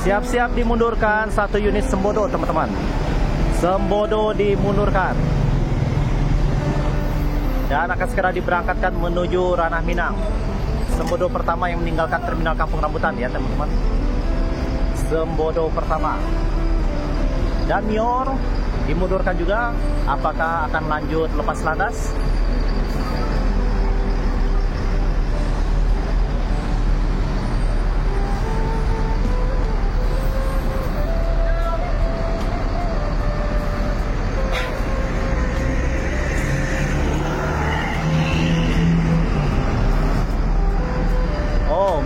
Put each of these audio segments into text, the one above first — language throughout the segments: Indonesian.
Siap-siap dimundurkan satu unit Sembodo, teman-teman. Sembodo dimundurkan dan akan segera diberangkatkan menuju Ranah Minang. Sembodo pertama yang meninggalkan terminal Kampung Rambutan ya, teman-teman. Sembodo pertama. Dan Mior dimundurkan juga. Apakah akan lanjut lepas landas?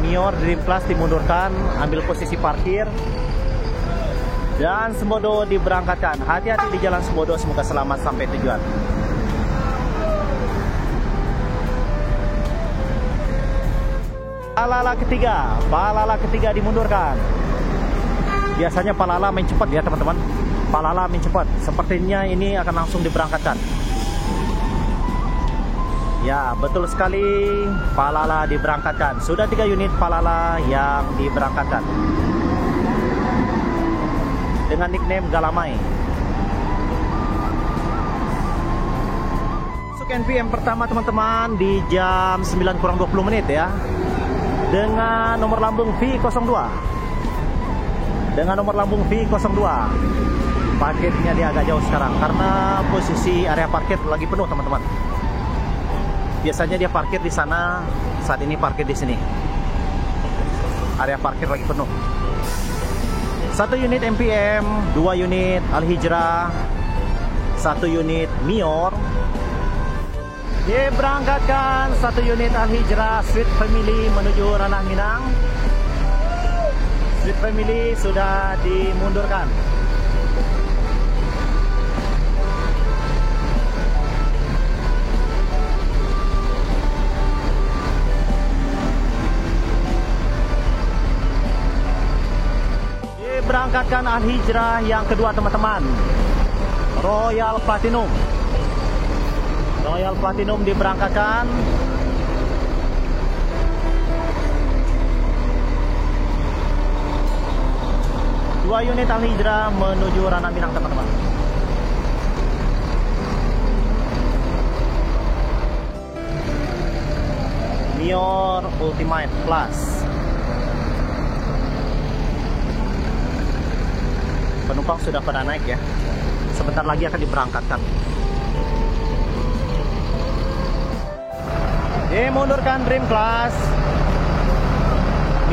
Mior Dream Class dimundurkan, ambil posisi parkir, dan Sembodo diberangkatkan. Hati-hati di jalan Sembodo, semoga selamat sampai tujuan. Palala ketiga dimundurkan. Biasanya Palala main cepat ya, teman-teman. Palala main cepat. Sepertinya ini akan langsung diberangkatkan. Ya, betul sekali, Palala diberangkatkan. Sudah 3 unit Palala yang diberangkatkan dengan nickname Galamai. Masuk NPM pertama, teman-teman, di jam 9:20 ya, dengan nomor lambung V02. Dengan nomor lambung V02. Parkirnya dia agak jauh sekarang karena posisi area parkir lagi penuh, teman-teman. Biasanya dia parkir di sana, saat ini parkir di sini. Area parkir lagi penuh. 1 unit MPM, 2 unit Al-Hijrah, 1 unit Mior. Diberangkatkan 1 unit Al-Hijrah Sweet Family menuju Ranah Minang. Sweet Family sudah dimundurkan. Berangkatkan Al-Hijrah yang kedua, teman-teman. Royal Platinum. Royal Platinum diberangkatkan. Dua unit Al-Hijrah menuju Ranah Minang, teman-teman. Mior Ultimate Plus. Penumpang sudah pada naik ya. Sebentar lagi akan diberangkatkan. Dimundurkan Dream Class.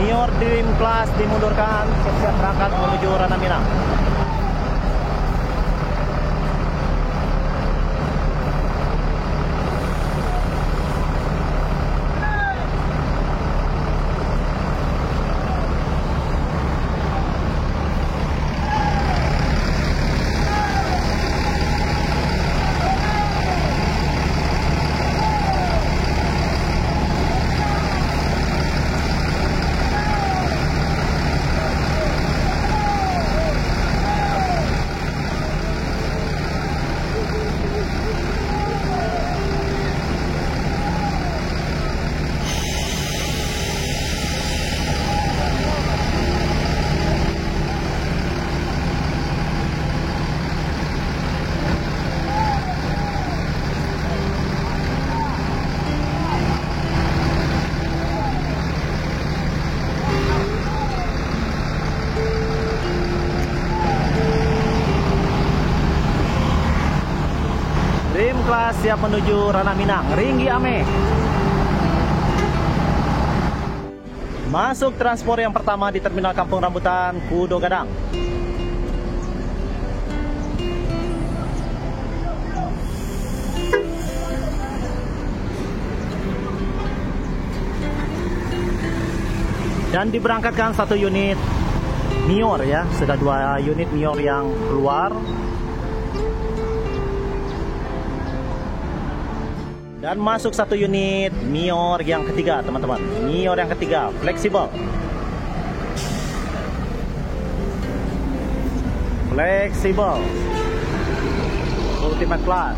Mior Dream Class dimundurkan. Siap-siap berangkat menuju Ranah Minang. Dream Class siap menuju Ranah Minang. Ringgi Ame. Masuk transport yang pertama di Terminal Kampung Rambutan, Kudo Gadang. Dan diberangkatkan 1 unit Mior ya. Sudah 2 unit Mior yang keluar. Dan masuk 1 unit Mior yang ketiga, teman-teman. Mior yang ketiga, fleksibel. Fleksibel. Ultimate Class.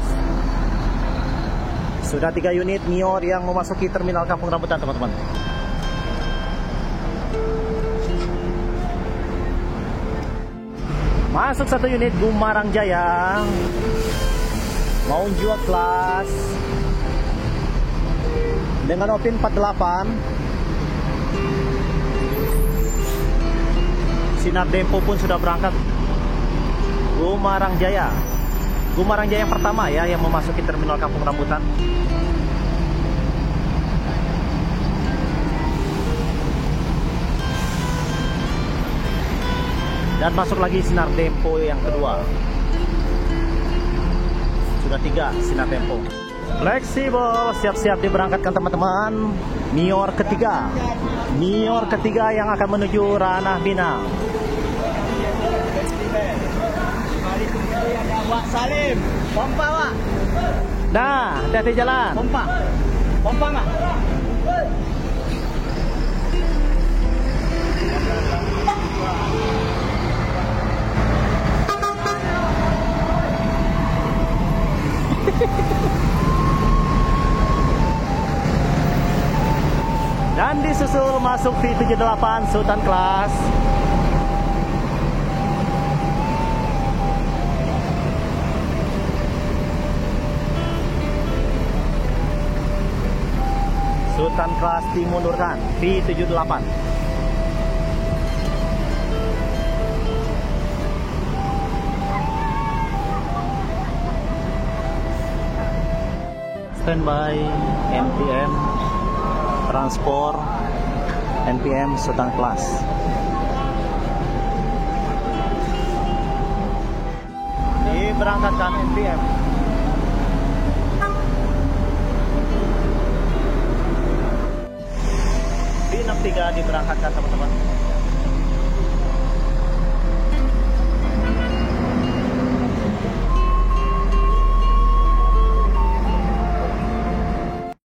Sudah 3 unit Mior yang memasuki Terminal Kampung Rambutan, teman-teman. Masuk satu unit Gumarang Jaya. Mau jual kelas dengan OPIN 48. Sinar Dempo pun sudah berangkat. Gumarang Jaya. Gumarang Jaya yang pertama ya yang memasuki terminal Kampung Rambutan. Dan masuk lagi Sinar Dempo yang kedua. Sudah 3 Sinar Dempo. Fleksibel, siap-siap diberangkatkan teman-teman. Nior ketiga. Nior ketiga yang akan menuju Ranah Binang. Wak Salim, pompa Wak. Nah, hati-hati jalan. Pompa nggak? Dan disusul masuk V78 Sultan Class. Sultan Class dimundurkan V78. Standby NPM Transport NPM Sultan Class. Diberangkatkan NPM. V63 diberangkatkan teman-teman.